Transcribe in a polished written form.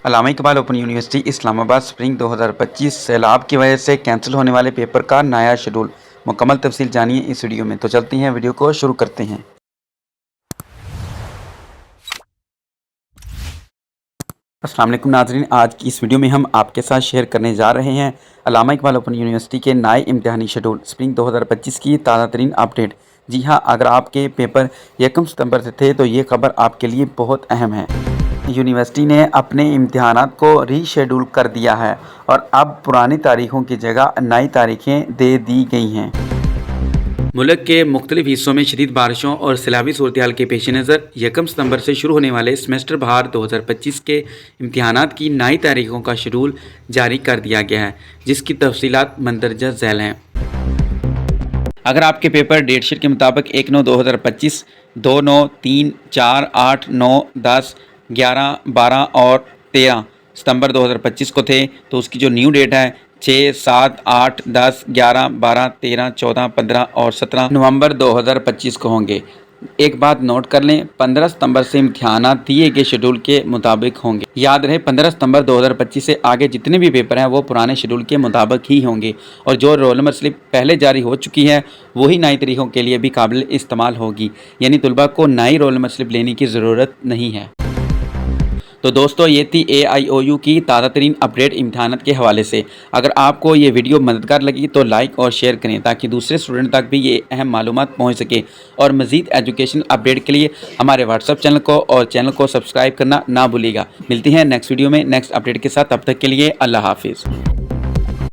علامہ Iqbal open university اسلام آباد spring 2025 سیلاب کی وجہ سے کینسل ہونے والے پیپر کا نیا شیڈول، مکمل تفصیل جانیے اس ویڈیو میں۔ تو چلتے ہیں ویڈیو کو شروع کرتے ہیں۔ السلام علیکم ناظرین، آج کی اس ویڈیو میں ہم آپ کے ساتھ شیئر کرنے جا رہے ہیں علامہ اقبال اوپن یونیورسٹی کے نئے امتحانی شیڈول سپرنگ 2025 کی تازہ ترین اپڈیٹ۔ جی ہاں، اگر آپ کے پیپر 1 ستمبر سے تھے تو یہ خبر آپ کے لیے بہت اہم ہے۔ یونیورسٹی نے اپنے امتحانات کو ری شیڈول کر دیا ہے اور اب پرانی تاریخوں کی جگہ نئی تاریخیں دے دی گئی ہیں۔ ملک کے مختلف حصوں میں شدید بارشوں اور سیلابی صورتحال کے پیش نظر 1 ستمبر سے شروع ہونے والے سیمسٹر بہار 2025 کے امتحانات کی نئی تاریخوں کا شیڈول جاری کر دیا گیا ہے، جس کی تفصیلات مندرجہ ذیل ہیں۔ اگر آپ کے پیپر ڈیٹ شیٹ کے مطابق 1/9/2025، 2/9، 3، 4، 8، 9، 10، 11، 12 اور 13 ستمبر 2025 کو تھے تو اس کی جو نیو ڈیٹ ہے 6، 7، 8، 10، 11، 12، 13، 14، 15 اور 17 نومبر 2025 کو ہوں گے۔ ایک بات نوٹ کر لیں، 15 ستمبر سے امتحانات دیے گئے شیڈول کے مطابق ہوں گے۔ یاد رہے 15 ستمبر 2025 سے آگے جتنے بھی پیپر ہیں وہ پرانے شیڈول کے مطابق ہی ہوں گے، اور جو رول نمبر سلپ پہلے جاری ہو چکی ہے وہی نئی تاریخوں کے لیے بھی قابل استعمال ہوگی، یعنی طلباء کو نئی رول نمبر سلپ لینے کی ضرورت نہیں ہے۔ تو دوستو، یہ تھی AIOU کی تازہ ترین اپڈیٹ امتحانات کے حوالے سے۔ اگر آپ کو یہ ویڈیو مددگار لگی تو لائک اور شیئر کریں تاکہ دوسرے اسٹوڈنٹ تک بھی یہ اہم معلومات پہنچ سکے، اور مزید ایجوکیشن اپڈیٹ کے لیے ہمارے واٹس ایپ چینل کو سبسکرائب کرنا نہ بھولیے گا۔ ملتی ہیں نیکسٹ ویڈیو میں نیکسٹ اپڈیٹ کے ساتھ، تب تک کے لیے اللہ حافظ۔